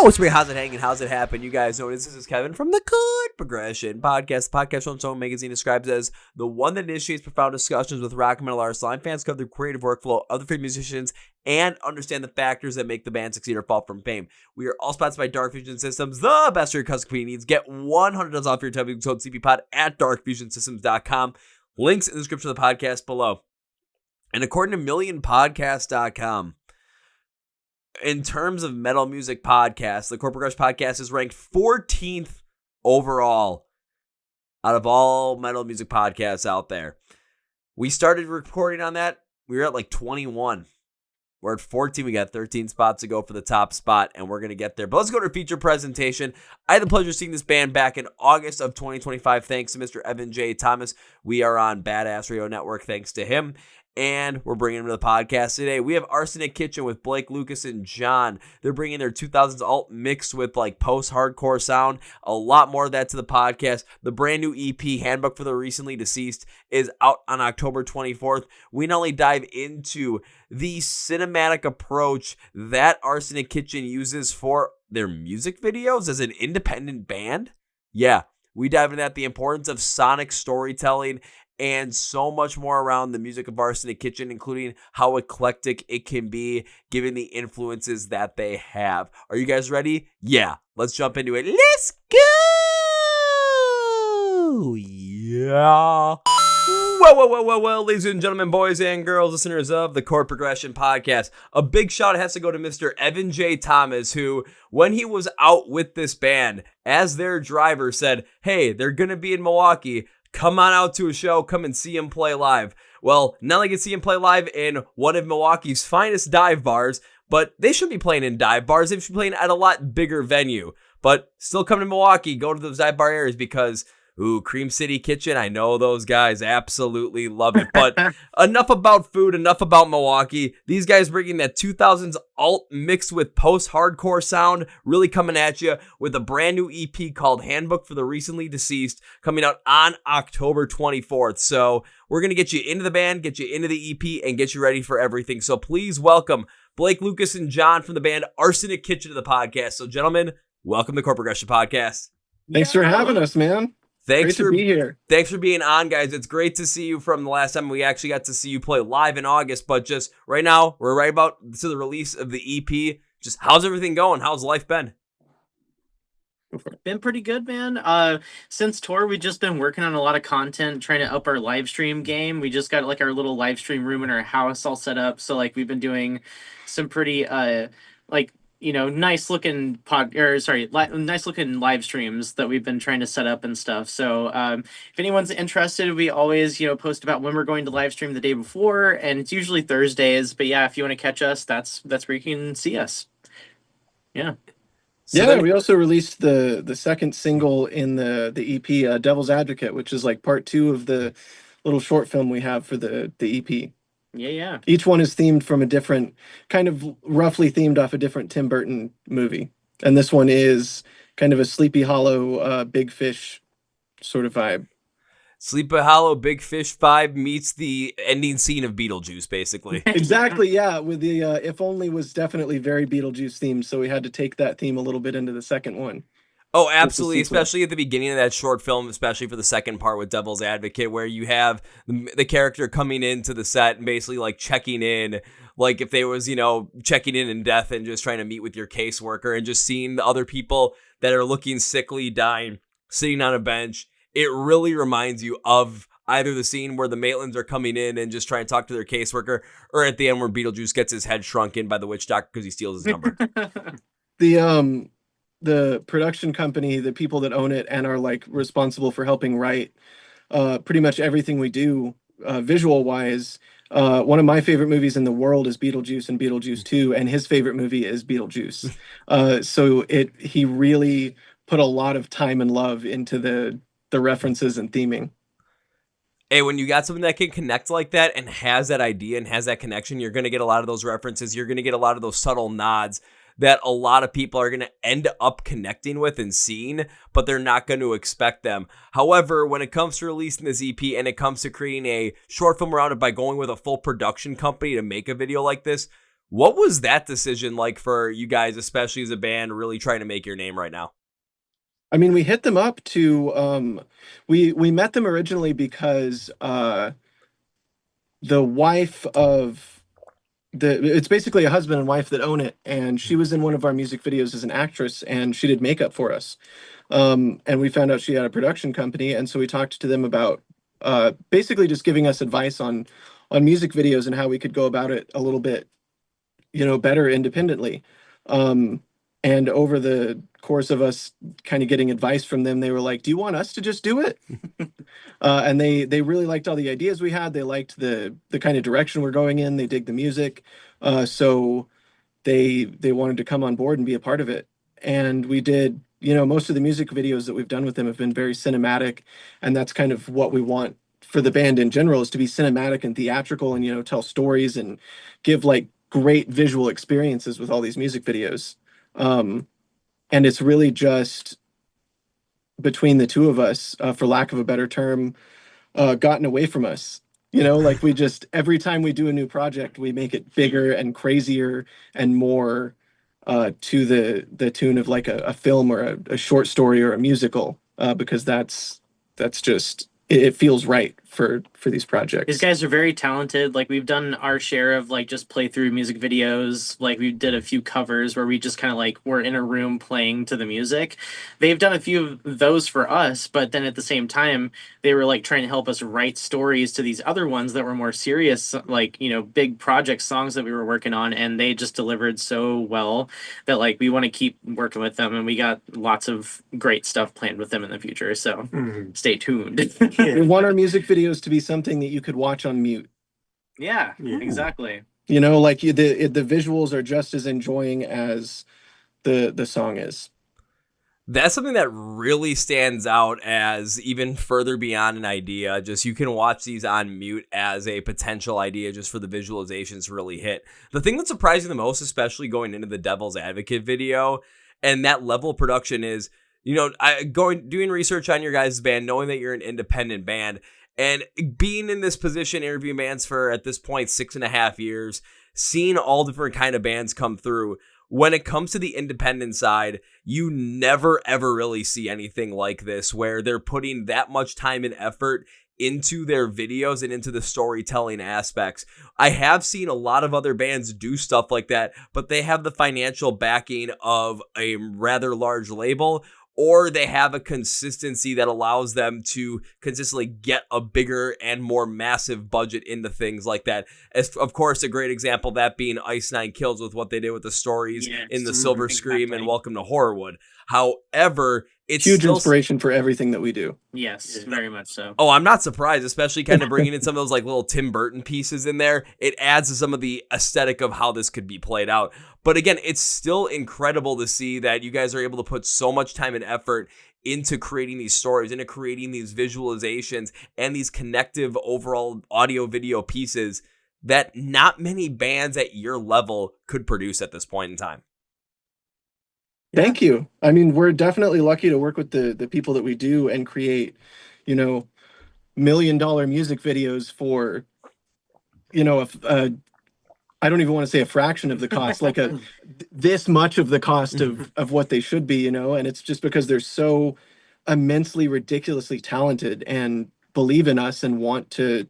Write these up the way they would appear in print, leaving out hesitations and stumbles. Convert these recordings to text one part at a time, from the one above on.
What's me? How's it hanging? How's it happen? You guys know this. This is Kevin from the Chord Progression Pocdast. The podcast show Stone Magazine describes as the one that initiates profound discussions with rock and metal artists, line fans, cover the creative workflow of other favorite musicians, and understand the factors that make the band succeed or fall from fame. We are all sponsored by Dark Fusion Systems, the best for your custom computing needs. Get $100 off your time code CPPod at darkfusionsystems.com. Links in the description of the podcast below. And according to millionpodcast.com, in terms of metal music podcasts, the Chord Progression Podcast is ranked 14th overall out of all metal music podcasts out there. We started recording on that. We were at like 21. We're at 14. We got 13 spots to go for the top spot, and we're going to get there. But let's go to our feature presentation. I had the pleasure of seeing this band back in August of 2025, thanks to Mr. Evan J. Thomas. We are on Badass Radio Network, thanks to him. And we're bringing them to the podcast today. We have Arsenic Kitchen with Blake, Lucas, and John. They're bringing their 2000s alt mixed with like post-hardcore sound. A lot more of that to the podcast. The brand new EP, Handbook for the Recently Deceased, is out on October 24th. We not only dive into the cinematic approach that Arsenic Kitchen uses for their music videos as an independent band. Yeah, we dive into that, the importance of sonic storytelling, and so much more around the music of Arsenic Kitchen, including how eclectic it can be given the influences that they have. Are you guys ready? Yeah, let's jump into it. Let's go! Yeah. Well, ladies and gentlemen, boys and girls, listeners of the Chord Progression Podcast, a big shout has to go to Mr. Evan J. Thomas, who, when he was out with this band, as their driver said, hey, they're going to be in Milwaukee. Come on out to a show. Come and see him play live. Well, not only can see him play live in one of Milwaukee's finest dive bars, but they should be playing in dive bars. They should be playing at a lot bigger venue. But still come to Milwaukee. Go to those dive bar areas because, Cream City Kitchen, I know those guys absolutely love it. But enough about food, enough about Milwaukee. These guys bringing that 2000s alt mixed with post-hardcore sound, really coming at you with a brand new EP called Handbook for the Recently Deceased, coming out on October 24th. So we're going to get you into the band, get you into the EP, and get you ready for everything. So please welcome Blake, Lucas, and John from the band Arsenic Kitchen to the podcast. So gentlemen, welcome to the Chord Progression Podcast. Thanks for having us, man. Great to be here. Thanks for being on, guys. It's great to see you from the last time we actually got to see you play live in August. But just right now, we're right about to the release of the EP. Just how's everything going? How's life been? Been pretty good, man. Since tour, we've just been working on a lot of content, trying to up our live stream game. We just got like our little live stream room in our house all set up. So like we've been doing some pretty nice looking nice looking live streams that we've been trying to set up and stuff. So if anyone's interested, we always, post about when we're going to live stream the day before, and it's usually Thursdays. But yeah, if you want to catch us, that's where you can see us. Yeah. We also released the second single in the EP, Devil's Advocate, which is like part 2 of the little short film we have for the EP. Yeah. Each one is themed from a different, kind of roughly themed off a different Tim Burton movie. And this one is kind of a Sleepy Hollow, Big Fish sort of vibe. Sleepy Hollow, Big Fish vibe meets the ending scene of Beetlejuice, basically. Exactly, yeah. With the If Only was definitely very Beetlejuice themed, so we had to take that theme a little bit into the second one. Oh, absolutely, especially at the beginning of that short film, especially for the second part with Devil's Advocate, where you have the character coming into the set and basically like checking in, like if they was, checking in death and just trying to meet with your caseworker and just seeing the other people that are looking sickly, dying, sitting on a bench. It really reminds you of either the scene where the Maitlands are coming in and just trying to talk to their caseworker, or at the end where Beetlejuice gets his head shrunk in by the witch doctor because he steals his number. The production company, the people that own it and are like responsible for helping write pretty much everything we do visual wise. One of my favorite movies in the world is Beetlejuice and Beetlejuice 2, and his favorite movie is Beetlejuice. So he really put a lot of time and love into the references and theming. Hey, when you got something that can connect like that and has that idea and has that connection, you're going to get a lot of those references. You're going to get a lot of those subtle nods that a lot of people are going to end up connecting with and seeing, but they're not going to expect them. However, when it comes to releasing this EP and it comes to creating a short film around it by going with a full production company to make a video like this, What was that decision like for you guys, especially as a band really trying to make your name right now? I mean, we hit them up to we met them originally because the wife of it's basically a husband and wife that own it, and she was in one of our music videos as an actress, and she did makeup for us. And we found out she had a production company, and so we talked to them about basically just giving us advice on music videos and how we could go about it a little bit, better independently. Um, and over the course of us kind of getting advice from them, they were like, "Do you want us to just do it?" And they really liked all the ideas we had. They liked the kind of direction we're going in. They dig the music, so they wanted to come on board and be a part of it. And we did. Most of the music videos that we've done with them have been very cinematic, and that's kind of what we want for the band in general, is to be cinematic and theatrical, and tell stories and give like great visual experiences with all these music videos. And it's really just between the two of us, for lack of a better term, gotten away from us. Like we just, every time we do a new project, we make it bigger and crazier and more to the tune of like a film or a short story or a musical, because that's just it feels right for these projects. These guys are very talented. Like we've done our share of like just playthrough music videos. Like we did a few covers where we just kind of like were in a room playing to the music. They've done a few of those for us, but then at the same time, they were like trying to help us write stories to these other ones that were more serious, like, big project songs that we were working on, and they just delivered so well that like we want to keep working with them, and we got lots of great stuff planned with them in the future. So stay tuned. We want our music videos to be something that you could watch on mute. Yeah, exactly. Like the visuals are just as enjoying as the song is. That's something that really stands out as even further beyond an idea. Just you can watch these on mute as a potential idea just for the visualizations to really hit. The thing that's surprising the most, especially going into the Devil's Advocate video and that level of production, is doing research on your guys' band, knowing that you're an independent band, and being in this position, interviewing bands for, at this point, 6.5 years, seeing all different kind of bands come through. When it comes to the independent side, you never, ever really see anything like this, where they're putting that much time and effort into their videos and into the storytelling aspects. I have seen a lot of other bands do stuff like that, but they have the financial backing of a rather large label, or they have a consistency that allows them to consistently get a bigger and more massive budget into things like that. As, of course, a great example of that being Ice Nine Kills with what they did with the stories in The Silver Scream and Welcome to Horrorwood. However, it's huge inspiration for everything that we do. Yes, very much so. Oh, I'm not surprised, especially kind of bringing in some of those like little Tim Burton pieces in there. It adds to some of the aesthetic of how this could be played out. But again, it's still incredible to see that you guys are able to put so much time and effort into creating these stories, into creating these visualizations and these connective overall audio video pieces that not many bands at your level could produce at this point in time. Thank you. I mean, we're definitely lucky to work with the people that we do and create, $1 million music videos for, I don't even want to say a fraction of the cost, like this much of the cost of what they should be, and it's just because they're so immensely, ridiculously talented and believe in us and want to,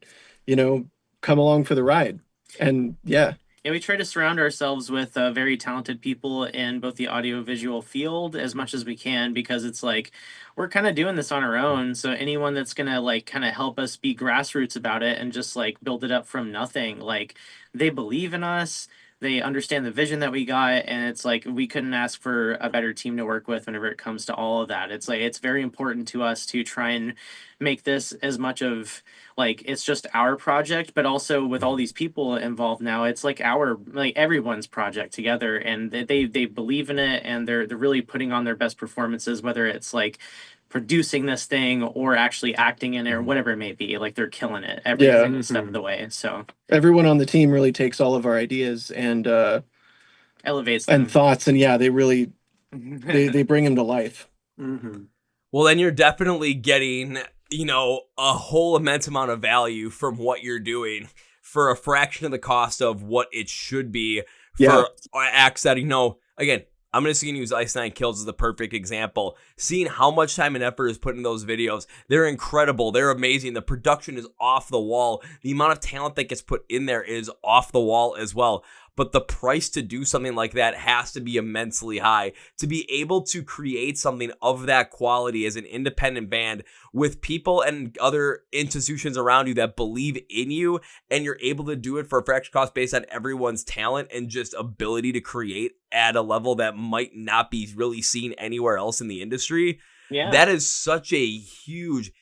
come along for the ride. And yeah. Yeah, we try to surround ourselves with very talented people in both the audio-visual field as much as we can, because it's like we're kind of doing this on our own. So anyone that's going to like kind of help us be grassroots about it and just like build it up from nothing, like they believe in us. They understand the vision that we got, and it's like we couldn't ask for a better team to work with whenever it comes to all of that. It's like it's very important to us to try and make this as much of like it's just our project, but also with all these people involved now, it's like everyone's project together, and they believe in it, and they're really putting on their best performances, whether it's like producing this thing or actually acting in it or whatever it may be. Like they're killing it every single step of the way. So everyone on the team really takes all of our ideas and elevates them. And thoughts, and yeah, they really they bring them to life. Well, then you're definitely getting a whole immense amount of value from what you're doing for a fraction of the cost of what it should be Yeah. for acts that, again, I'm just going to use Ice Nine Kills as the perfect example. Seeing how much time and effort is put in those videos, they're incredible. They're amazing. The production is off the wall. The amount of talent that gets put in there is off the wall as well. But the price to do something like that has to be immensely high. To be able to create something of that quality as an independent band with people and other institutions around you that believe in you, and you're able to do it for a fraction cost based on everyone's talent and just ability to create at a level that might not be really seen anywhere else in the industry. Yeah. That is such a huge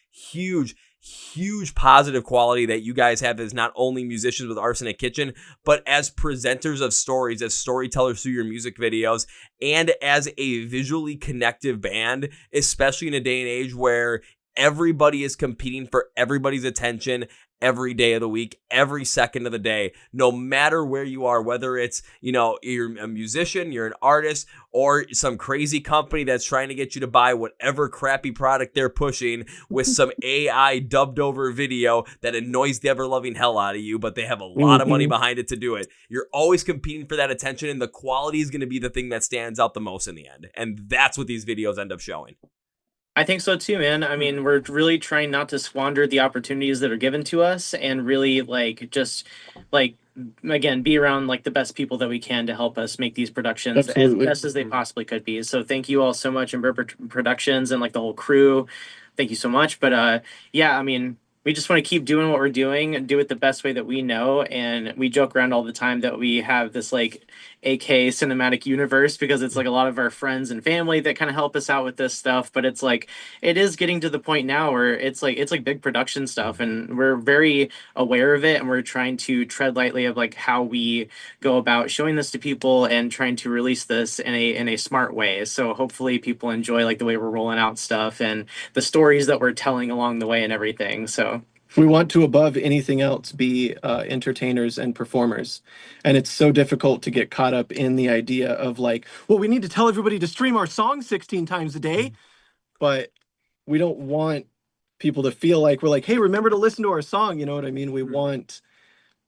positive quality that you guys have as not only musicians with Arsenic Kitchen, but as presenters of stories, as storytellers through your music videos, and as a visually connective band, especially in a day and age where everybody is competing for everybody's attention every day of the week, every second of the day, no matter where you are, whether it's, you're a musician, you're an artist, or some crazy company that's trying to get you to buy whatever crappy product they're pushing with some AI dubbed over video that annoys the ever-loving hell out of you, but they have a lot of money behind it to do it. You're always competing for that attention, and the quality is going to be the thing that stands out the most in the end. And that's what these videos end up showing. I think so too, man. I mean, we're really trying not to squander the opportunities that are given to us, and really again, be around the best people that we can to help us make these productions as best as they possibly could be. So thank you all so much, and Burton Productions and the whole crew. Thank you so much. But yeah, I mean, we just want to keep doing what we're doing and do it the best way that we know. And we joke around all the time that we have this AK cinematic universe, because it's a lot of our friends and family that kind of help us out with this stuff. But it's it is getting to the point now where it's big production stuff, and we're very aware of it, and we're trying to tread lightly of how we go about showing this to people and trying to release this in a smart way. So hopefully people enjoy the way we're rolling out stuff and the stories that we're telling along the way and everything. So we want to, above anything else, be entertainers and performers. And it's so difficult to get caught up in the idea of well, we need to tell everybody to stream our song 16 times a day. But we don't want people to feel like we're hey, remember to listen to our song. You know what I mean? We want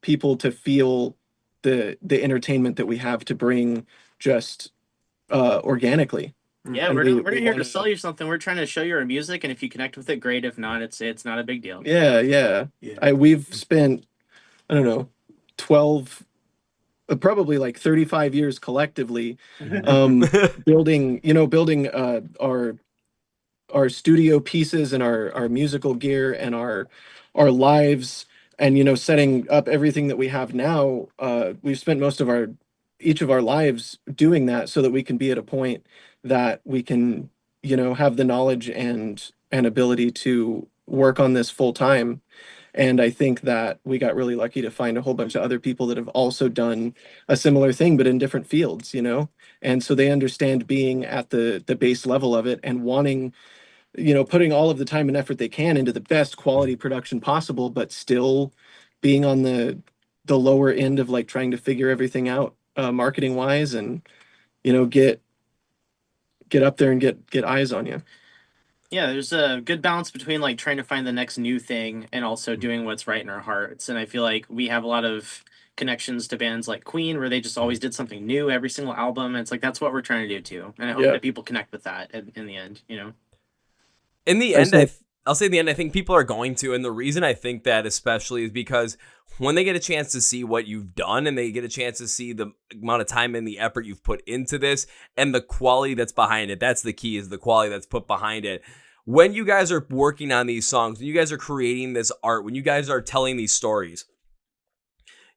people to feel the entertainment that we have to bring just organically. Yeah, And we're here to sell you something. We're trying to show you our music, and if you connect with it, great. If not, it's not a big deal. Yeah. We've spent, I don't know, 12, probably 35 years collectively, building our studio pieces and our musical gear and our lives, and setting up everything that we have now. We've spent most of each of our lives doing that, so that we can be at a point that we can have the knowledge and ability to work on this full time. And I think that we got really lucky to find a whole bunch of other people that have also done a similar thing, but in different fields, and so they understand being at the base level of it and wanting, putting all of the time and effort they can into the best quality production possible, but still being on the lower end of trying to figure everything out marketing wise, and get up there and get eyes on you. Yeah, there's a good balance between trying to find the next new thing and also doing what's right in our hearts. And I feel like we have a lot of connections to bands like Queen, where they just always did something new every single album. And it's that's what we're trying to do too. And I hope that people connect with that in the end, In the end, I'll say in the end, I think people are going to. And the reason I think that especially is because when they get a chance to see what you've done, and they get a chance to see the amount of time and the effort you've put into this and the quality that's behind it, that's the key, is the quality that's put behind it. When you guys are working on these songs, when you guys are creating this art, when you guys are telling these stories,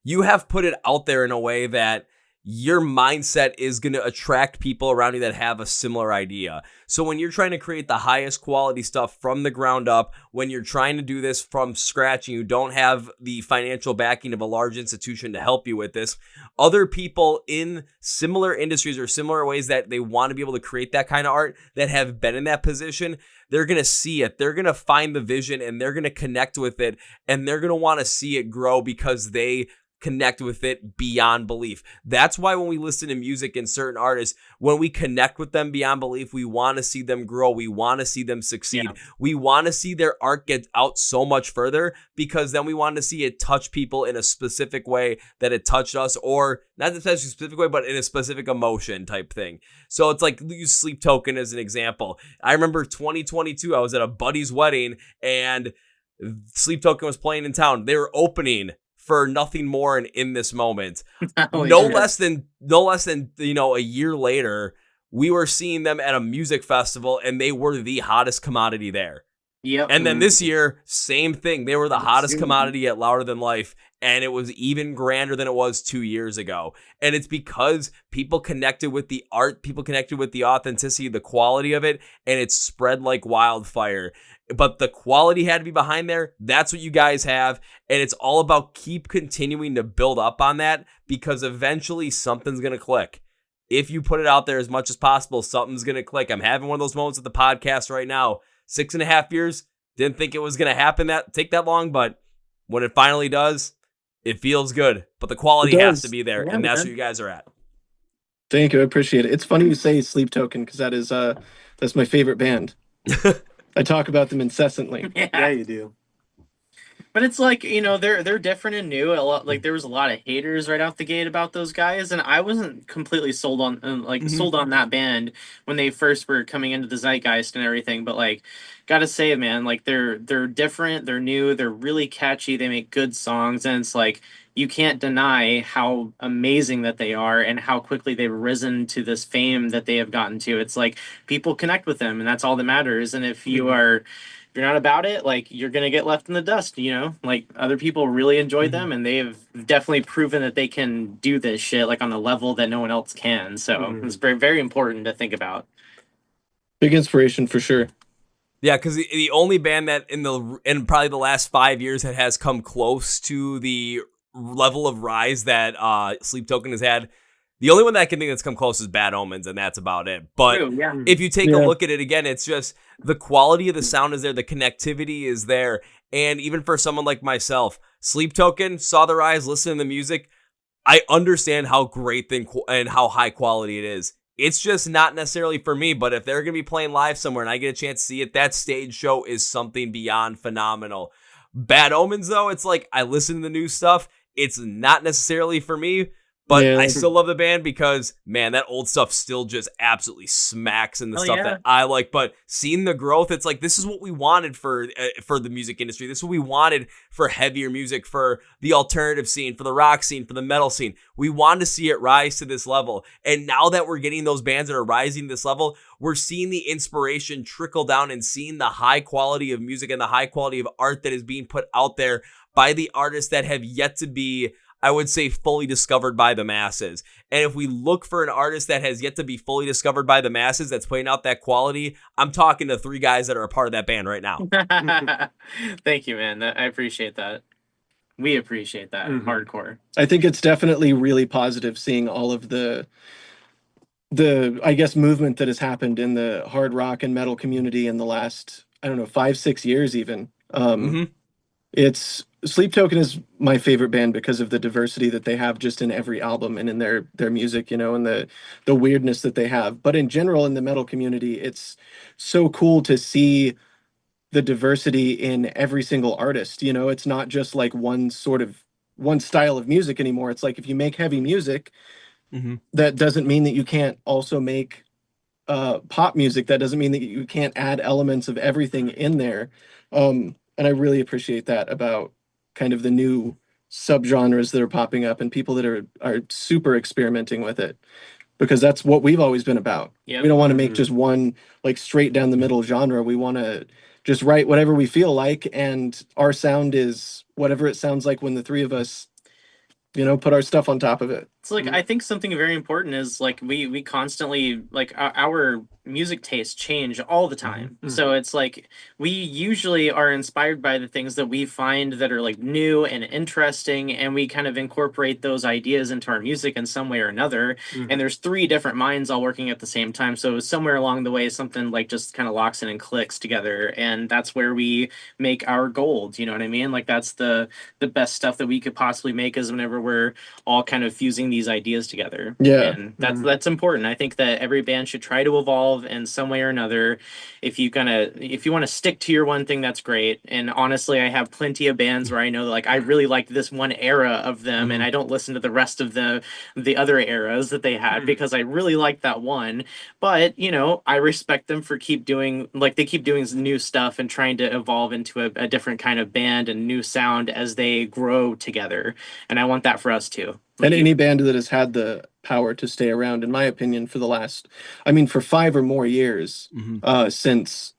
you have put it out there in a way that your mindset is going to attract people around you that have a similar idea. So when you're trying to create the highest quality stuff from the ground up, when you're trying to do this from scratch and you don't have the financial backing of a large institution to help you with this, other people in similar industries or similar ways that they want to be able to create that kind of art that have been in that position, they're going to see it. They're going to find the vision, and they're going to connect with it, and they're going to want to see it grow because they connect with it beyond belief. That's why when we listen to music in certain artists, when we connect with them beyond belief, we want to see them grow. We want to see them succeed. Yeah. We want to see their art get out so much further, because then we want to see it touch people in a specific way that it touched us, or not necessarily a specific way, but in a specific emotion type thing. So it's like, use Sleep Token as an example. I remember 2022, I was at a buddy's wedding and Sleep Token was playing in town. They were opening for Nothing More and In This Moment. No less than a year later, we were seeing them at a music festival and they were the hottest commodity there. Yep. And then this year, same thing. They were the hottest commodity at Louder Than Life, and it was even grander than it was 2 years ago. And it's because people connected with the art, people connected with the authenticity, the quality of it, and it spread like wildfire. But the quality had to be behind there. That's what you guys have. And it's all about keep continuing to build up on that, because eventually something's going to click. If you put it out there as much as possible, something's going to click. I'm having one of those moments with the podcast right now. 6.5 years. Didn't think it was going to take that long, but when it finally does, it feels good. But the quality has to be there, and that's where you guys are at. Thank you. I appreciate it. It's funny you say Sleep Token, because that's my favorite band. I talk about them incessantly. Yeah, you do. But it's like, they're different and new. A lot, like there was a lot of haters right out the gate about those guys, and I wasn't completely sold on sold on that band when they first were coming into the zeitgeist and everything. But like, gotta say, man, like they're different, they're new, they're really catchy, they make good songs, and it's like you can't deny how amazing that they are and how quickly they've risen to this fame that they have gotten to. It's like people connect with them, and that's all that matters. And if you're not about it, like you're gonna get left in the dust, like other people really enjoy them, and they've definitely proven that they can do this shit like on a level that no one else can. So it's very, very important to think about. Big inspiration for sure. Yeah, because the only band that in probably the last 5 years that has come close to the level of rise that Sleep Token has had, the only one that I can think that's come close is Bad Omens, and that's about it. But if you take a look at it again, it's just the quality of the sound is there, the connectivity is there, and even for someone like myself, Sleep Token, saw the rise, listened to the music, I understand how great and how high quality it is. It's just not necessarily for me, but if they're going to be playing live somewhere and I get a chance to see it, that stage show is something beyond phenomenal. Bad Omens, though, it's like I listen to the new stuff. It's not necessarily for me, but I still love the band because, man, that old stuff still just absolutely smacks in the stuff that I like. But seeing the growth, it's like this is what we wanted for the music industry. This is what we wanted for heavier music, for the alternative scene, for the rock scene, for the metal scene. We wanted to see it rise to this level. And now that we're getting those bands that are rising to this level, we're seeing the inspiration trickle down and seeing the high quality of music and the high quality of art that is being put out there by the artists that have yet to be, I would say, fully discovered by the masses. And if we look for an artist that has yet to be fully discovered by the masses that's putting out that quality, I'm talking to 3 guys that are a part of that band right now. Thank you, man. I appreciate that. We appreciate that. Hardcore. I think it's definitely really positive seeing all of the I guess movement that has happened in the hard rock and metal community in the last, I don't know, 5-6 years even. It's Sleep Token is my favorite band because of the diversity that they have just in every album and in their music, and the weirdness that they have. But in general, in the metal community, it's so cool to see the diversity in every single artist. It's not just like one style of music anymore. It's like if you make heavy music, that doesn't mean that you can't also make pop music. That doesn't mean that you can't add elements of everything in there. And I really appreciate that about kind of the new subgenres that are popping up and people that are super experimenting with it, because that's what we've always been about. We don't want to make just one like straight down the middle genre. We want to just write whatever we feel like, and our sound is whatever it sounds like when the 3 of us, put our stuff on top of it. It's like I think something very important is like we constantly like our music tastes change all the time. So it's like we usually are inspired by the things that we find that are like new and interesting, and we kind of incorporate those ideas into our music in some way or another. And there's three different minds all working at the same time. So somewhere along the way, something like just kind of locks in and clicks together, and that's where we make our gold. You know what I mean? Like that's the best stuff that we could possibly make is whenever we're all kind of fusing these ideas together. Yeah. And that's important. I think that every band should try to evolve in some way or another. If you want to stick to your one thing, that's great. And honestly, I have plenty of bands where I know like I really like this one era of them and I don't listen to the rest of the other eras that they had because I really like that one. But, you know, I respect them for keep doing new stuff and trying to evolve into a different kind of band and new sound as they grow together. And I want that for us too. And any band that has had the power to stay around, in my opinion, for the last, I mean, for 5 or more years, since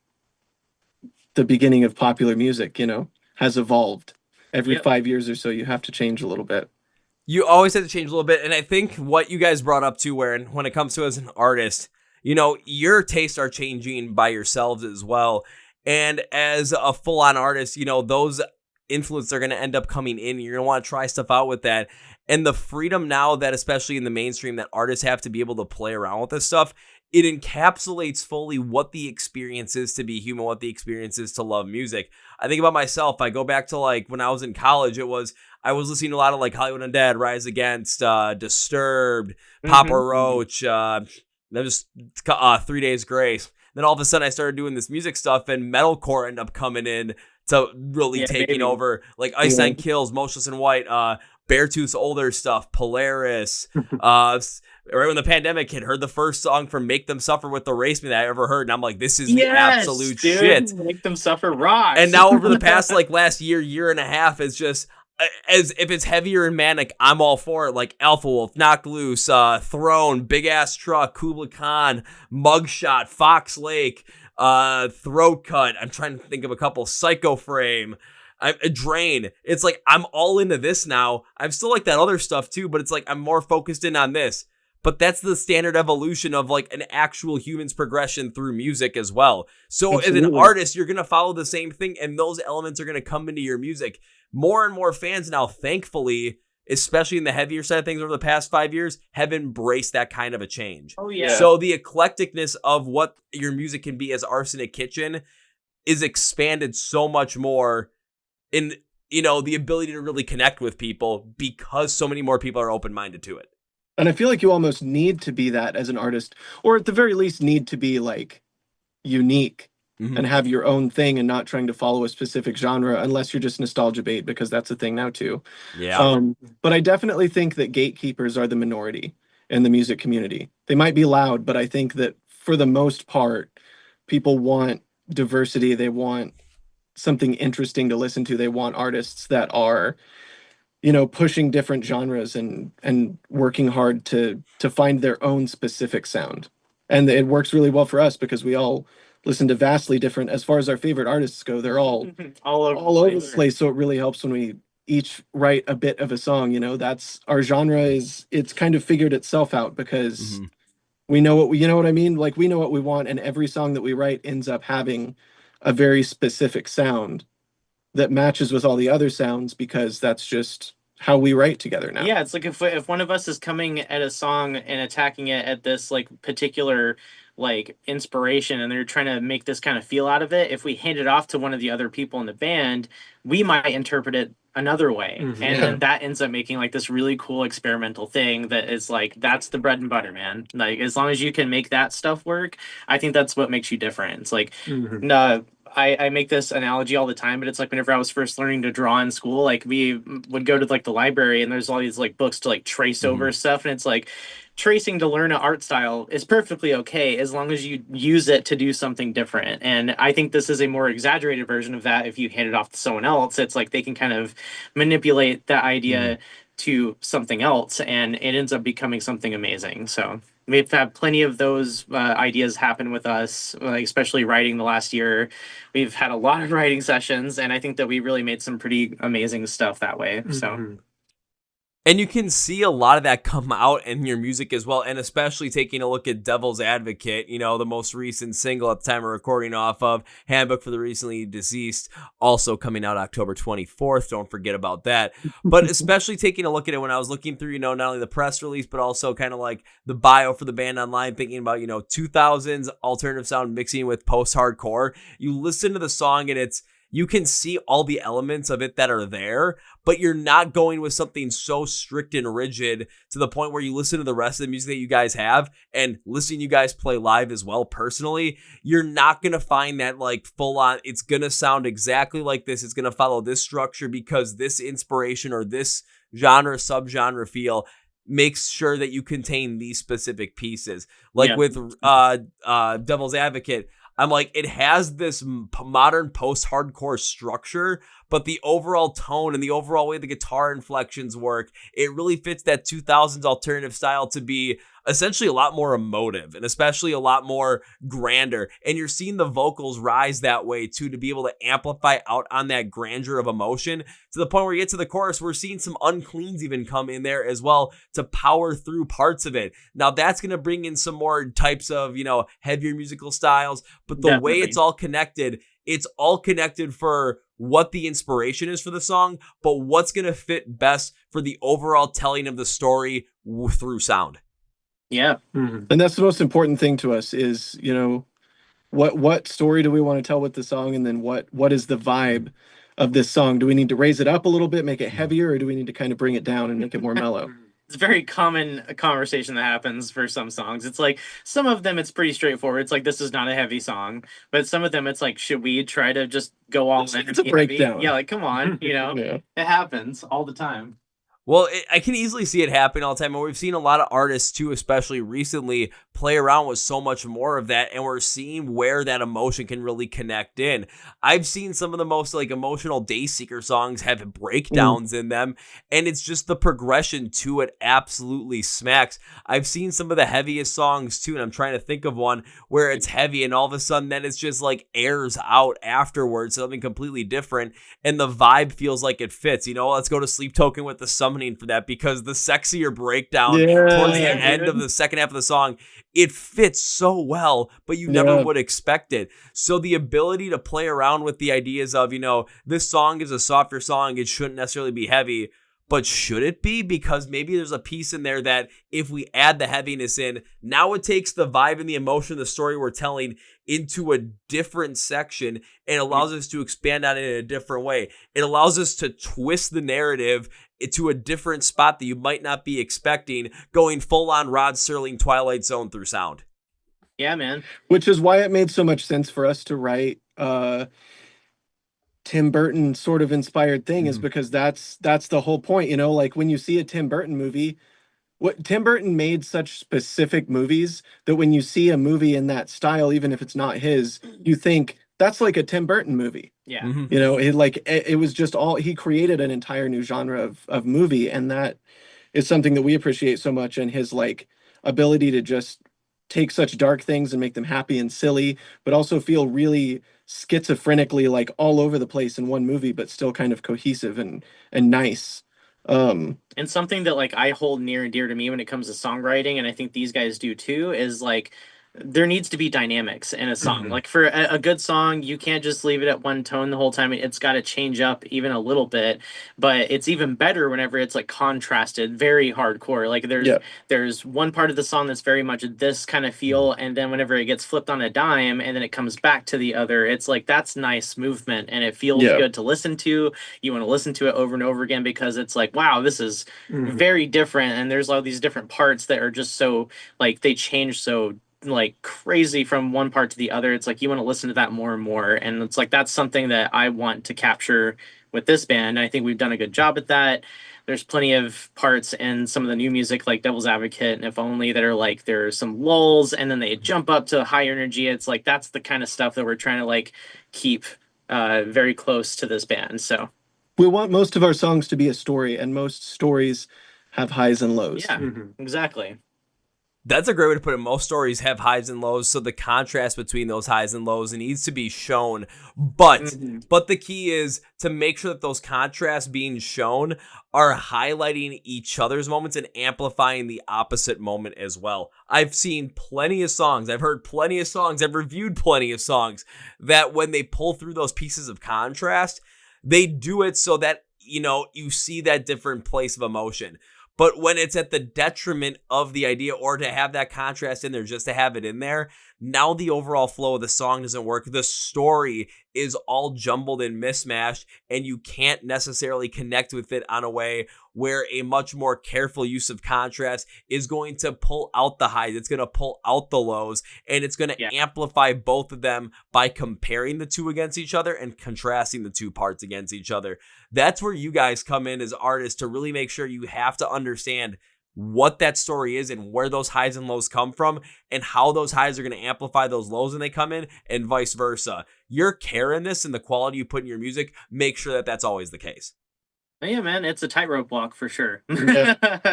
the beginning of popular music, you know, has evolved. Every 5 years or so, you have to change a little bit. You always have to change a little bit. And I think what you guys brought up too, where when it comes to as an artist, you know, your tastes are changing by yourselves as well. And as a full-on artist, you know, those influences are going to end up coming in. You're going to want to try stuff out with that. And the freedom now that, especially in the mainstream, that artists have to be able to play around with this stuff, it encapsulates fully what the experience is to be human, what the experience is to love music. I think about myself. I go back to like when I was in college, I was listening to a lot of like Hollywood Undead, Rise Against, Disturbed, Papa Roach, just 3 Days Grace. Then all of a sudden I started doing this music stuff and metalcore ended up coming in to really taking over, like Ice Nine Kills, Motionless in White, Beartooth's older stuff, Polaris. Right when the pandemic hit, heard the first song from Make Them Suffer with Erase Me that I ever heard, and I'm like, this is the absolute shit. Make Them Suffer rocks. And now over the past like last year and a half, it's just as if it's heavier and manic, I'm all for it. Like Alpha Wolf, Knocked Loose, Throne, Big Ass Truck, Kubla Khan, Mugshot, Fox Lake, Throat Cut. I'm trying to think of a couple. Psycho Frame. A Drain. It's like I'm all into this now. I'm still like that other stuff too, but it's like I'm more focused in on this. But that's the standard evolution of like an actual human's progression through music as well. So as an artist, you're going to follow the same thing and those elements are going to come into your music. More and more fans now, thankfully, especially in the heavier side of things over the past 5 years, have embraced that kind of a change. Oh, yeah. So the eclecticness of what your music can be as Arsenic Kitchen is expanded so much more in, you know, the ability to really connect with people because so many more people are open-minded to it. And I feel like you almost need to be that as an artist, or at the very least need to be like unique and have your own thing and not trying to follow a specific genre unless you're just nostalgia bait, because that's a thing now too. Yeah. But I definitely think that gatekeepers are the minority in the music community. They might be loud, but I think that for the most part, people want diversity. They want something interesting to listen to. They want artists that are, you know, pushing different genres and working hard to find their own specific sound. And it works really well for us because we all listen to vastly different, as far as our favorite artists go, they're all over the place. So it really helps when we each write a bit of a song. You know, that's our genre it's kind of figured itself out because we know what you know what I mean? Like we know what we want, and every song that we write ends up having a very specific sound that matches with all the other sounds because that's just how we write together now. Yeah, it's like if one of us is coming at a song and attacking it at this like particular like inspiration and they're trying to make this kind of feel out of it, if we hand it off to one of the other people in the band, we might interpret it another way. And then that ends up making like this really cool experimental thing that is like, that's the bread and butter, man. Like as long as you can make that stuff work, I think that's what makes you different. It's like I make this analogy all the time, but it's like whenever I was first learning to draw in school, like we would go to like the library and there's all these like books to like trace over stuff. And it's like tracing to learn an art style is perfectly okay as long as you use it to do something different. And I think this is a more exaggerated version of that. If you hand it off to someone else, it's like they can kind of manipulate that idea to something else and it ends up becoming something amazing. So we've had plenty of those ideas happen with us, especially writing the last year. We've had a lot of writing sessions, and I think that we really made some pretty amazing stuff that way. So And you can see a lot of that come out in your music as well, and especially taking a look at Devil's Advocate, the most recent single at the time of recording off of Handbook for the Recently Deceased, also coming out October 24th. Don't forget about that. But especially taking a look at it when I was looking through, not only the press release, but also kind of like the bio for the band online, thinking about, 2000s alternative sound mixing with post-hardcore. You listen to the song and you can see all the elements of it that are there, but you're not going with something so strict and rigid to the point where you listen to the rest of the music that you guys have and listening you guys play live as well personally, you're not going to find that like full on, it's going to sound exactly like this, it's going to follow this structure because this inspiration or this genre, subgenre feel makes sure that you contain these specific pieces. Like with Devil's Advocate, I'm like, it has this modern post-hardcore structure, but the overall tone and the overall way the guitar inflections work, it really fits that 2000s alternative style to be essentially a lot more emotive and especially a lot more grander. And you're seeing the vocals rise that way too, to be able to amplify out on that grandeur of emotion to the point where you get to the chorus, we're seeing some uncleans even come in there as well to power through parts of it. Now that's going to bring in some more types of, heavier musical styles, but the way it's all connected for what the inspiration is for the song, but what's going to fit best for the overall telling of the story through sound. Yeah. Mm-hmm. And that's the most important thing to us is, what story do we want to tell with the song? And then what is the vibe of this song? Do we need to raise it up a little bit, make it heavier, or do we need to kind of bring it down and make it more mellow? It's a very common conversation that happens for some songs. It's like some of them it's pretty straightforward. It's like, this is not a heavy song, but some of them it's like, should we try to just go all in? It's a breakdown. Yeah, like come on, It happens all the time. Well, I can easily see it happen all the time, and we've seen a lot of artists too, especially recently, play around with so much more of that, and we're seeing where that emotion can really connect in. I've seen some of the most like emotional Dayseeker songs have breakdowns in them, and it's just the progression to it absolutely smacks. I've seen some of the heaviest songs too, and I'm trying to think of one where it's heavy, and all of a sudden then it's just like airs out afterwards, something completely different, and the vibe feels like it fits. Let's go to Sleep Token with the summoning for that, because the sexier breakdown towards the end of the second half of the song, it fits so well, but you never would expect it. So the ability to play around with the ideas of, this song is a softer song, it shouldn't necessarily be heavy, but should it be? Because maybe there's a piece in there that if we add the heaviness in, now it takes the vibe and the emotion of the story we're telling into a different section and allows us to expand on it in a different way. It allows us to twist the narrative to a different spot that you might not be expecting, going full on Rod Serling Twilight Zone through sound. Yeah, man. Which is why it made so much sense for us to write Tim Burton sort of inspired thing, is because that's the whole point, like when you see a Tim Burton movie, what Tim Burton made such specific movies that when you see a movie in that style, even if it's not his, you think that's like a Tim Burton movie. Yeah. It was just he created an entire new genre of movie, and that is something that we appreciate so much, and his like ability to just take such dark things and make them happy and silly, but also feel really schizophrenically like all over the place in one movie, but still kind of cohesive and nice. And something that like I hold near and dear to me when it comes to songwriting, and I think these guys do too, is like there needs to be dynamics in a song. Like for a good song, you can't just leave it at one tone the whole time. It's got to change up even a little bit, but it's even better whenever it's like contrasted, very hardcore. Like there's one part of the song that's very much this kind of feel, and then whenever it gets flipped on a dime and then it comes back to the other, it's like that's nice movement and it feels good to listen to. You want to listen to it over and over again because it's like, wow, this is very different, and there's all these different parts that are just so like they change so like crazy from one part to the other. It's like you want to listen to that more and more, and it's like that's something that I want to capture with this band. I think we've done a good job at that. There's plenty of parts in some of the new music like Devil's Advocate and If Only that are like there's some lulls and then they jump up to high energy. It's like that's the kind of stuff that we're trying to like keep very close to this band. So we want most of our songs to be a story, and most stories have highs and lows. Yeah, exactly. That's a great way to put it. Most stories have highs and lows, so the contrast between those highs and lows needs to be shown. But the key is to make sure that those contrasts being shown are highlighting each other's moments and amplifying the opposite moment as well. I've seen plenty of songs, I've heard plenty of songs, I've reviewed plenty of songs that when they pull through those pieces of contrast, they do it so that, you know, you see that different place of emotion. But when it's at the detriment of the idea, or to have that contrast in there just to have it in there, now the overall flow of the song doesn't work. The story is all jumbled and mismatched, and you can't necessarily connect with it on a way where a much more careful use of contrast is going to pull out the highs. It's going to pull out the lows, and it's going to amplify both of them by comparing the two against each other and contrasting the two parts against each other. That's where you guys come in as artists to really make sure you have to understand what that story is and where those highs and lows come from and how those highs are going to amplify those lows when they come in and vice versa. Your care in this and the quality you put in your music, make sure that that's always the case. Yeah, man, it's a tightrope walk for sure.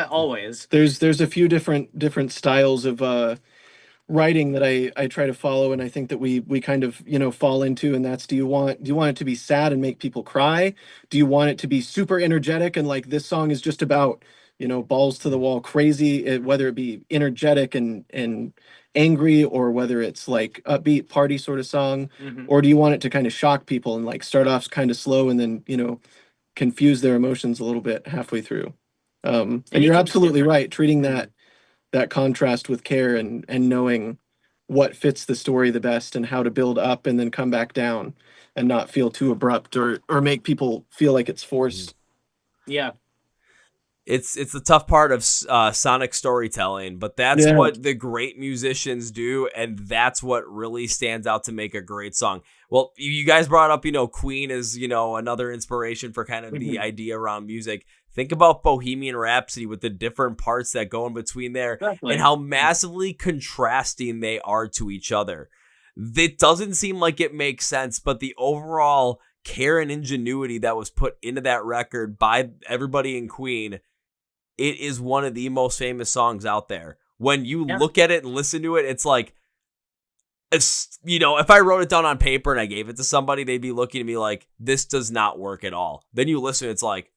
Always. There's a few different styles of writing that I try to follow, and I think that we kind of, you know, fall into, and that's, do you want it to be sad and make people cry? Do you want it to be super energetic and like this song is just about, you know, balls to the wall crazy, whether it be energetic and angry, or whether it's like upbeat party sort of song? Or do you want it to kind of shock people and like start off kind of slow and then, you know, confuse their emotions a little bit halfway through? And you're absolutely right, treating that contrast with care and knowing what fits the story the best and how to build up and then come back down and not feel too abrupt or make people feel like it's forced. Yeah. It's the tough part of sonic storytelling, but that's what the great musicians do, and that's what really stands out to make a great song. Well, you guys brought up, you know, Queen is, you know, another inspiration for kind of the idea around music. Think about Bohemian Rhapsody with the different parts that go in between there and how massively contrasting they are to each other. It doesn't seem like it makes sense, but the overall care and ingenuity that was put into that record by everybody in Queen, it is one of the most famous songs out there. When you look at it and listen to it, it's like, you know, if I wrote it down on paper and I gave it to somebody, they'd be looking at me like, this does not work at all. Then you listen, it's like,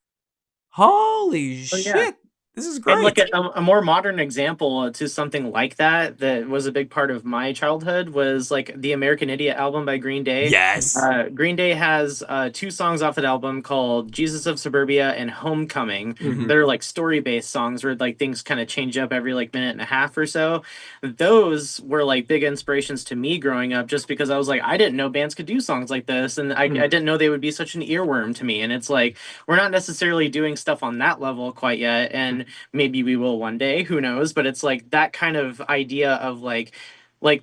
holy shit, this is great. And like a more modern example to something like that was a big part of my childhood was like the American Idiot album by Green Day. Yes. Green Day has 2 songs off that album called Jesus of Suburbia and Homecoming. They're like story-based songs where like things kind of change up every like minute and a half or so. Those were like big inspirations to me growing up, just because I was like, I didn't know bands could do songs like this, and I didn't know they would be such an earworm to me. And it's like, we're not necessarily doing stuff on that level quite yet, and maybe we will one day, who knows? But it's like that kind of idea of like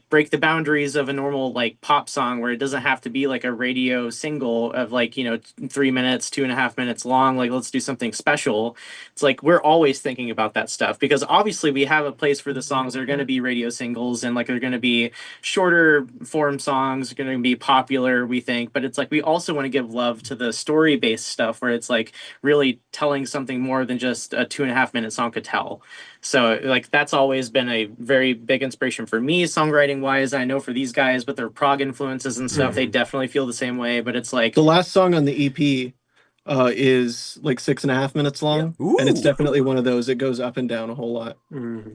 break the boundaries of a normal like pop song, where it doesn't have to be like a radio single of like, you know, 3 minutes, 2.5 minutes long. Like, let's do something special. It's like, we're always thinking about that stuff, because obviously we have a place for the songs that are going to be radio singles, and like they're going to be shorter form songs, going to be popular, we think. But it's like, we also want to give love to the story based stuff, where it's like really telling something more than just a 2.5 minute song could tell. So like, that's always been a very big inspiration for me songwriting wise. I know for these guys, but their prog influences and stuff, they definitely feel the same way. But it's like, the last song on the EP is like 6.5 minutes long, and it's definitely one of those. It goes up and down a whole lot.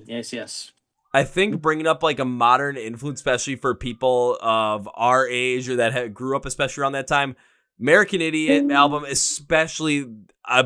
Yes. I think bringing up like a modern influence, especially for people of our age or that grew up especially around that time, American Idiot album, especially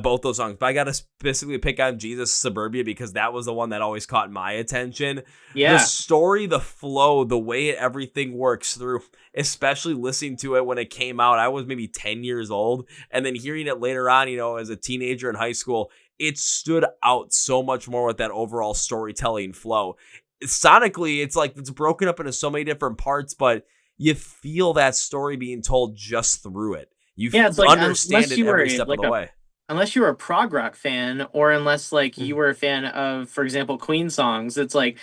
both those songs. But I got to specifically pick on Jesus Suburbia because that was the one that always caught my attention. Yeah. The story, the flow, the way everything works through, especially listening to it when it came out. I was maybe 10 years old, and then hearing it later on, you know, as a teenager in high school, it stood out so much more with that overall storytelling flow. Sonically, it's like it's broken up into so many different parts, but you feel that story being told just through it. It's like, understand it every step of the way. Unless you were a prog rock fan, or unless like you were a fan of, for example, Queen songs, it's like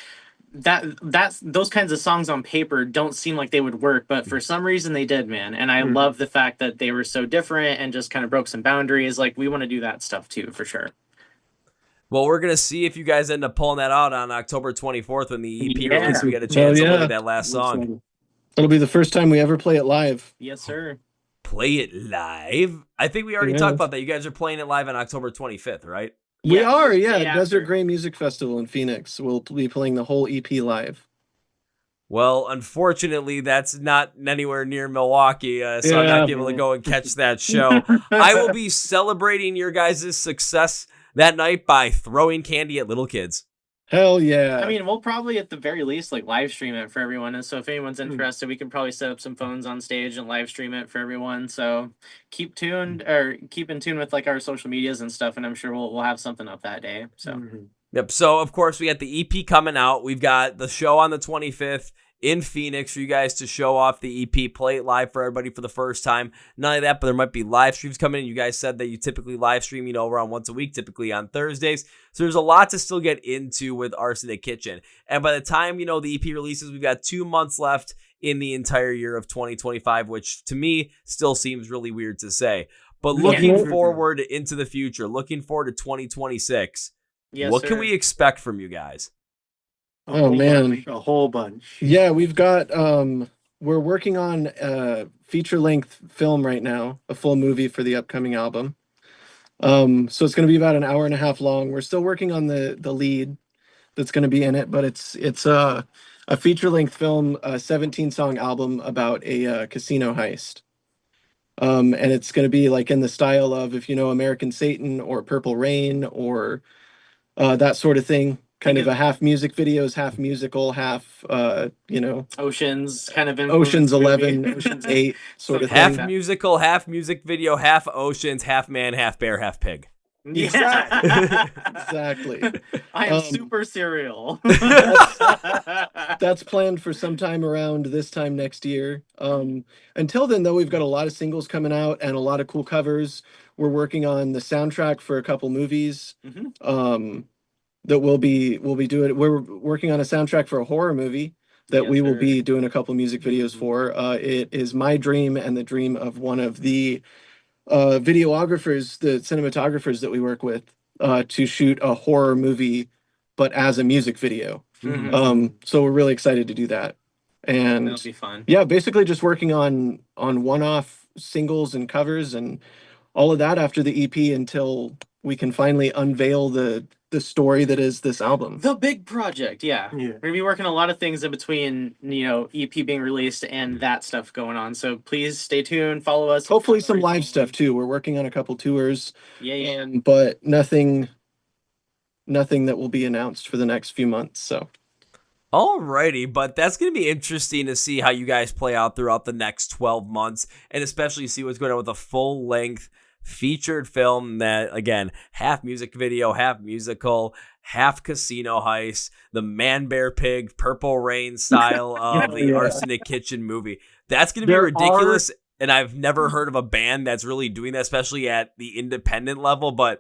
that's those kinds of songs on paper don't seem like they would work, but for some reason they did, man. And I love the fact that they were so different and just kind of broke some boundaries. Like, we want to do that stuff too, for sure. Well, we're going to see if you guys end up pulling that out on October 24th when the EP Yeah. release. We get a chance to yeah. play that last song. It'll be the first time we ever play it live. Yes, sir. Play it live? I think we already Yeah. talked about that. You guys are playing it live on October 25th, right? We Yeah, are, day yeah. after. Desert Gray Music Festival in Phoenix. We'll be playing the whole EP live. Well, unfortunately, that's not anywhere near Milwaukee, so I'm not able to go and catch that show. I will be celebrating your guys' success that night by throwing candy at little kids. Hell yeah. I mean, we'll probably at the very least like live stream it for everyone. And so if anyone's interested, we can probably set up some phones on stage and live stream it for everyone. So keep tuned or keep in tune with like our social medias and stuff. And I'm sure we'll have something up that day. So Yep. So, of course, we got the EP coming out. We've got the show on the 25th in Phoenix for you guys to show off the EP, play it live for everybody for the first time. Not only that, but there might be live streams coming in. You guys said that you typically live stream, around once a week, typically on Thursdays. So there's a lot to still get into with Arsenic Kitchen. And by the time, the EP releases, we've got 2 months left in the entire year of 2025, which to me still seems really weird to say. But looking forward into the future, looking forward to 2026, what can we expect from you guys? Oh man, a whole bunch. Yeah, we've got we're working on a feature-length film right now, a full movie for the upcoming album. So it's going to be about an hour and a half long. We're still working on the lead that's going to be in it, but it's a feature-length film, a 17-song album about a casino heist. And it's going to be like in the style of, if you know American Satan or Purple Rain or that sort of thing. Kind of a half music videos, half musical, half Oceans kind of Ocean's influence movie. 11, Ocean's 8 sort of Half thing. musical, half music video, half Oceans, half man, half bear, half pig. Yeah. Exactly. I am super serial. That's planned for sometime around this time next year. Until then, though, we've got a lot of singles coming out and a lot of cool covers. We're working on the soundtrack for a couple movies. That we'll be doing. We're working on a soundtrack for a horror movie that we will be doing a couple music videos for. It is my dream and the dream of one of the videographers, the cinematographers that we work with, to shoot a horror movie, but as a music video. So we're really excited to do that. And that'll be fun. Yeah, basically just working on one-off singles and covers and all of that after the EP until we can finally unveil the story that is this album. The big project, yeah. We're gonna be working a lot of things in between, EP being released and that stuff going on. So please stay tuned, follow us. Hopefully some live stuff too. We're working on a couple tours. Yeah. But nothing that will be announced for the next few months. So. Alrighty, but that's going to be interesting to see how you guys play out throughout the next 12 months, and especially see what's going on with a full-length featured film that, again, half music video, half musical, half casino heist, the Man Bear Pig, Purple Rain style of the Arsenic Kitchen movie. That's going to be ridiculous, and I've never heard of a band that's really doing that, especially at the independent level, but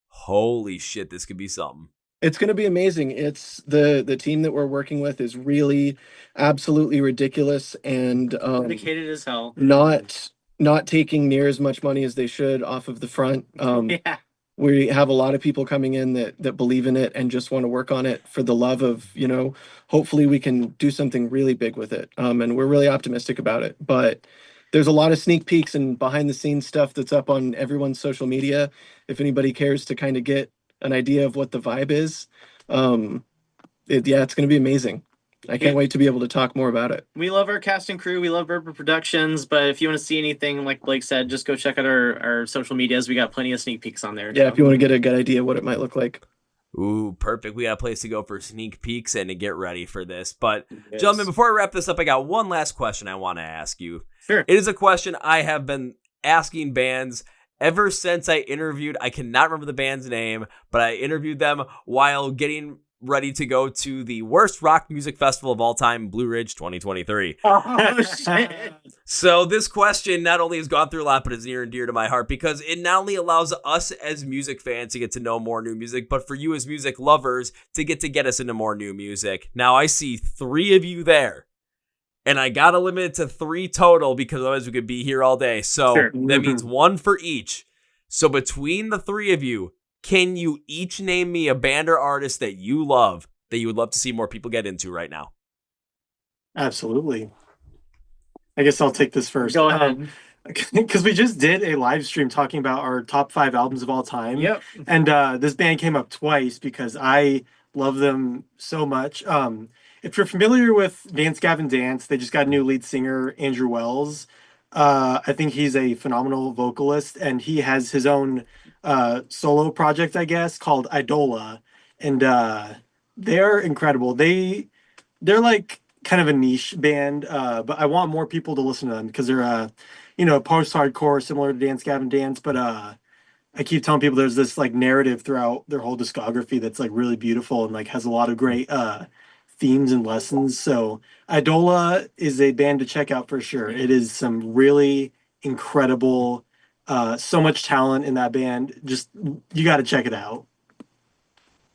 holy shit, this could be something. It's going to be amazing. It's the team that we're working with is really absolutely ridiculous and dedicated as hell. Not taking near as much money as they should off of the front. We have a lot of people coming in that believe in it and just want to work on it for the love of, hopefully we can do something really big with it. And we're really optimistic about it. But there's a lot of sneak peeks and behind the scenes stuff that's up on everyone's social media. If anybody cares to kind of get an idea of what the vibe is, it's going to be amazing. I can't wait to be able to talk more about it. We love our cast and crew. We love Burton Productions. But if you want to see anything, like Blake said, just go check out our social medias. We got plenty of sneak peeks on there. Yeah, if you want to get a good idea what it might look like. Ooh, perfect. We got a place to go for sneak peeks and to get ready for this. But, gentlemen, before I wrap this up, I got one last question I want to ask you. Sure. It is a question I have been asking bands ever since I interviewed, I cannot remember the band's name, but I interviewed them while getting ready to go to the worst rock music festival of all time, Blue Ridge 2023. Oh, shit. So this question not only has gone through a lot, but is near and dear to my heart because it not only allows us as music fans to get to know more new music, but for you as music lovers to get us into more new music. Now I see 3 of you there. And I got to limit it to 3 total because otherwise we could be here all day. So that means 1 for each. So between the 3 of you, can you each name me a band or artist that you love that you would love to see more people get into right now? Absolutely. I guess I'll take this first. Go ahead. Because we just did a live stream talking about our top 5 albums of all time. Yep. And this band came up twice because I love them so much. If you're familiar with Dance Gavin Dance, they just got a new lead singer, Andrew Wells. I think he's a phenomenal vocalist, and he has his own solo project, I guess, called Idola. And they're incredible. They're like kind of a niche band, but I want more people to listen to them because they're post-hardcore, similar to Dance Gavin Dance, but I keep telling people there's this like narrative throughout their whole discography that's like really beautiful and like has a lot of great themes and lessons. So Idola is a band to check out for sure. It is some really incredible, so much talent in that band. Just, you got to check it out.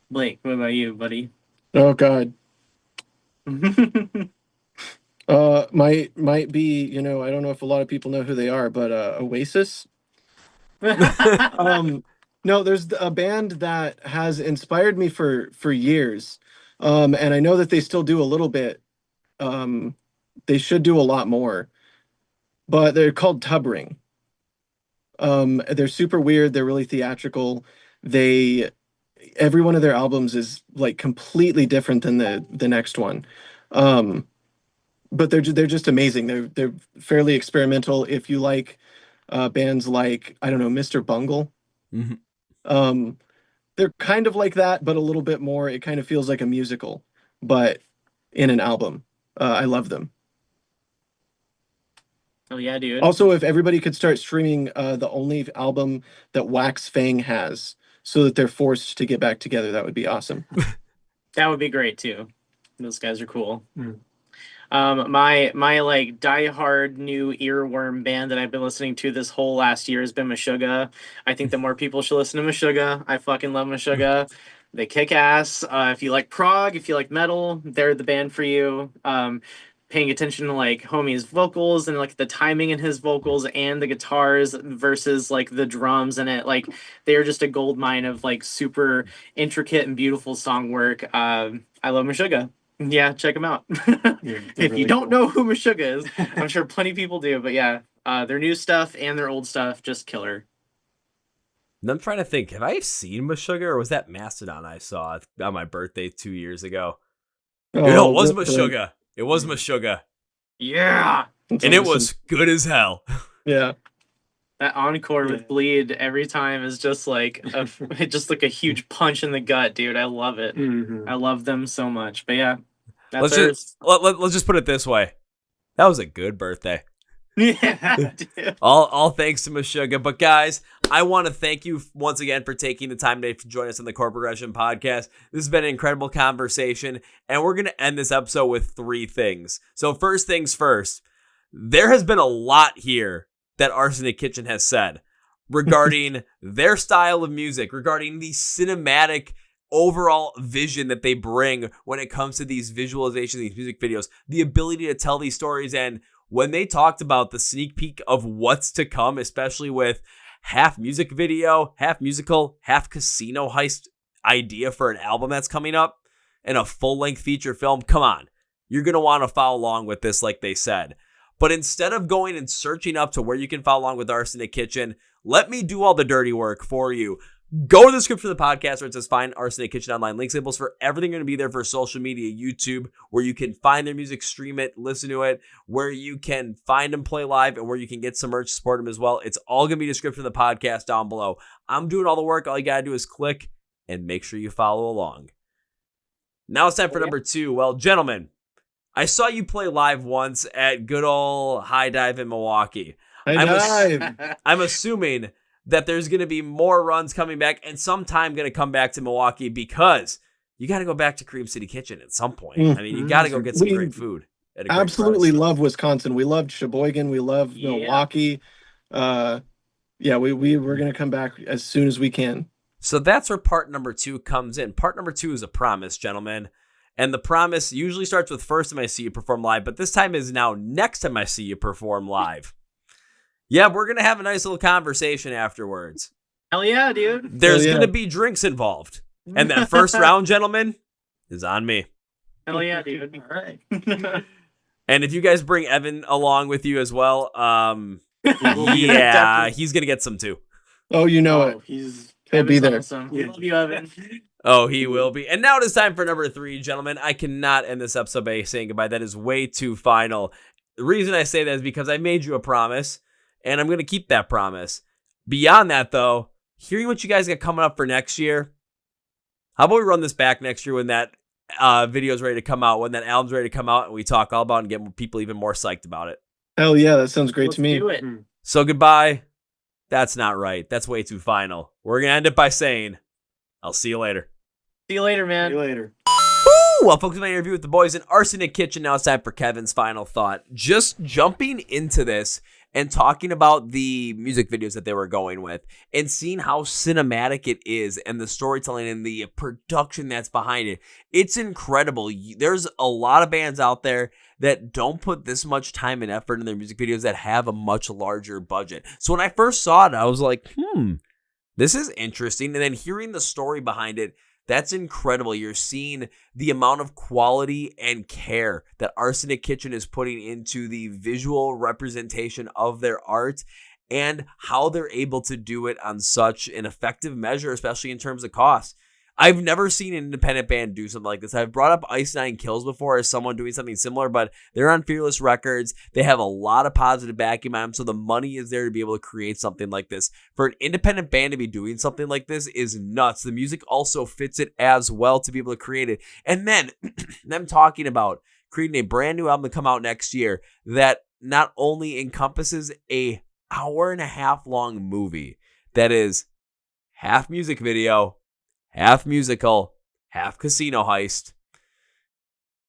Blake, what about you, buddy? Oh God. Might be, I don't know if a lot of people know who they are, but Oasis. No, there's a band that has inspired me for years. And I know that they still do a little bit. They should do a lot more. But they're called Tubbring. They're super weird, they're really theatrical. Every one of their albums is like completely different than the next one. But they're just amazing. They're fairly experimental. If you like bands like, I don't know, Mr. Bungle. Mm-hmm. They're kind of like that, but a little bit more. It kind of feels like a musical, but in an album. I love them. Oh yeah, dude. Also, if everybody could start streaming the only album that Wax Fang has, so that they're forced to get back together, that would be awesome. That would be great too. Those guys are cool. My like diehard new earworm band that I've been listening to this whole last year has been Meshuggah. I think that more people should listen to Meshuggah. I fucking love Meshuggah. They kick ass. If you like prog, if you like metal, they're the band for you. Paying attention to like Homie's vocals and like the timing in his vocals and the guitars versus like the drums in it, like they are just a gold mine of like super intricate and beautiful song work. I love Meshuggah. Yeah, check them out. If really you don't cool. know who Meshuggah is, I'm sure plenty of people do, but yeah, their new stuff and their old stuff, just killer. I'm trying to think, have I seen Meshuggah, or was that Mastodon I saw on my birthday 2 years ago? No, it was Meshuggah. It was Meshuggah. Yeah. That's And it awesome. was good as hell. Yeah. That encore with Bleed every time is just like just like a huge punch in the gut, dude. I love it. Mhm. I love them so much. But yeah, Let's just put it this way. That was a good birthday. yeah, dude. All thanks to Meshuggah. But guys, I want to thank you once again for taking the time today to join us on the Chord Progression Podcast. This has been an incredible conversation, and we're going to end this episode with 3 things. So first things first, there has been a lot here that Arsenic Kitchen has said regarding their style of music, regarding the cinematic overall vision that they bring when it comes to these visualizations, these music videos, the ability to tell these stories. And when they talked about the sneak peek of what's to come, especially with half music video, half musical, half casino heist idea for an album that's coming up and a full-length feature film, come on. You're going to want to follow along with this like they said. But instead of going and searching up to where you can follow along with Arsenic Kitchen, let me do all the dirty work for you. Go to the description of the podcast where it says find Arsenic Kitchen online. Links, labels for everything going to be there for social media, YouTube, where you can find their music, stream it, listen to it, where you can find them play live, and where you can get some merch, support them as well. It's all going to be description of the podcast down below. I'm doing all the work. All you got to do is click and make sure you follow along. Now it's time for number 2. Well, gentlemen, I saw you play live once at good old High Dive in Milwaukee. I'm assuming that there's going to be more runs coming back and sometime going to come back to Milwaukee because you got to go back to Cream City Kitchen at some point. I mean, you got to go get some great food. At a great Absolutely price. love Wisconsin. We loved Sheboygan. We love Milwaukee. We're going to come back as soon as we can. So that's where part number 2 comes in. Part number 2 is a promise, gentlemen. And the promise usually starts with first time I see you perform live, but this time is now next time I see you perform live. Yeah, we're going to have a nice little conversation afterwards. Hell yeah, dude. There's Hell yeah. going to be drinks involved. And that first round, gentlemen, is on me. Hell yeah, dude. All right. And if you guys bring Evan along with you as well, Definitely. he's going to get some too. Oh, you know it. He's He'll be there. Awesome. We love you, Evan. Oh, he will be. And now it is time for number 3, gentlemen. I cannot end this episode by saying goodbye. That is way too final. The reason I say that is because I made you a promise, and I'm going to keep that promise. Beyond that, though, hearing what you guys got coming up for next year, how about we run this back next year when that video's ready to come out, when that album's ready to come out, and we talk all about it and get people even more psyched about it. Hell yeah, that sounds great Let's to me. do it. So goodbye. That's not right. That's way too final. We're going to end it by saying, I'll see you later. See you later, See man. you later. Woo! Well, folks, my interview with the boys in Arsenic Kitchen. Now it's time for Kevin's final thought. Just jumping into this and talking about the music videos that they were going with and seeing how cinematic it is and the storytelling and the production that's behind it. It's incredible. There's a lot of bands out there that don't put this much time and effort in their music videos that have a much larger budget. So when I first saw it, I was like, this is interesting. And then hearing the story behind it, that's incredible. You're seeing the amount of quality and care that Arsenic Kitchen is putting into the visual representation of their art and how they're able to do it on such an effective measure, especially in terms of cost. I've never seen an independent band do something like this. I've brought up Ice Nine Kills before as someone doing something similar, but they're on Fearless Records. They have a lot of positive backing behind them, so the money is there to be able to create something like this. For an independent band to be doing something like this is nuts. The music also fits it as well to be able to create it. And then them talking about creating a brand new album to come out next year that not only encompasses a hour-and-a-half long movie that is half music video, half musical, half casino heist.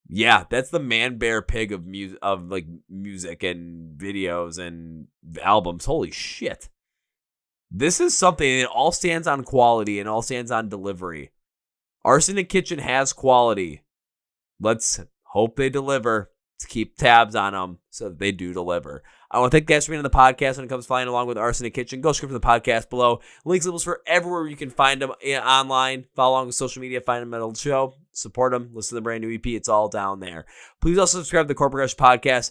Yeah, that's the man bear pig of music and videos and albums. Holy shit. This is something that all stands on quality and all stands on delivery. Arsenic Kitchen has quality. Let's hope they deliver. Let's keep tabs on them so that they do deliver. I want to thank you guys for being on the podcast when it comes flying along with Arsenic Kitchen. Go script for the podcast below. Links, labels for everywhere you can find them online. Follow along with social media. Find them at the show. Support them. Listen to the brand new EP. It's all down there. Please also subscribe to the Chord Progression Podcast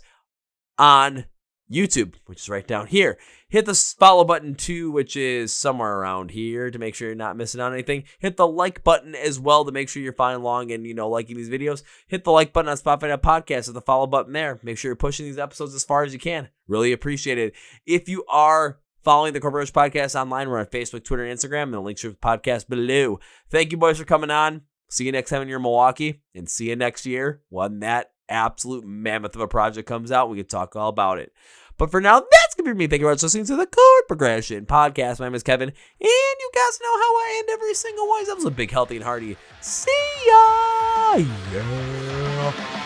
on YouTube, which is right down here. Hit the follow button too, which is somewhere around here to make sure you're not missing on anything. Hit the like button as well to make sure you're following along and, liking these videos. Hit the like button on Spotify Podcast or the follow button there. Make sure you're pushing these episodes as far as you can. Really appreciate it. If you are following the Chord Progression Podcast online, we're on Facebook, Twitter, and Instagram, and the links to the podcast below. Thank you, boys, for coming on. See you next time when you're in Milwaukee, and see you next year when that absolute mammoth of a project comes out. We can talk all about it. But for now, that's going to be me. Thank you very much for listening to the Chord Progression Podcast. My name is Kevin, and you guys know how I end every single one. That was a big, healthy, and hearty. See ya! Yeah.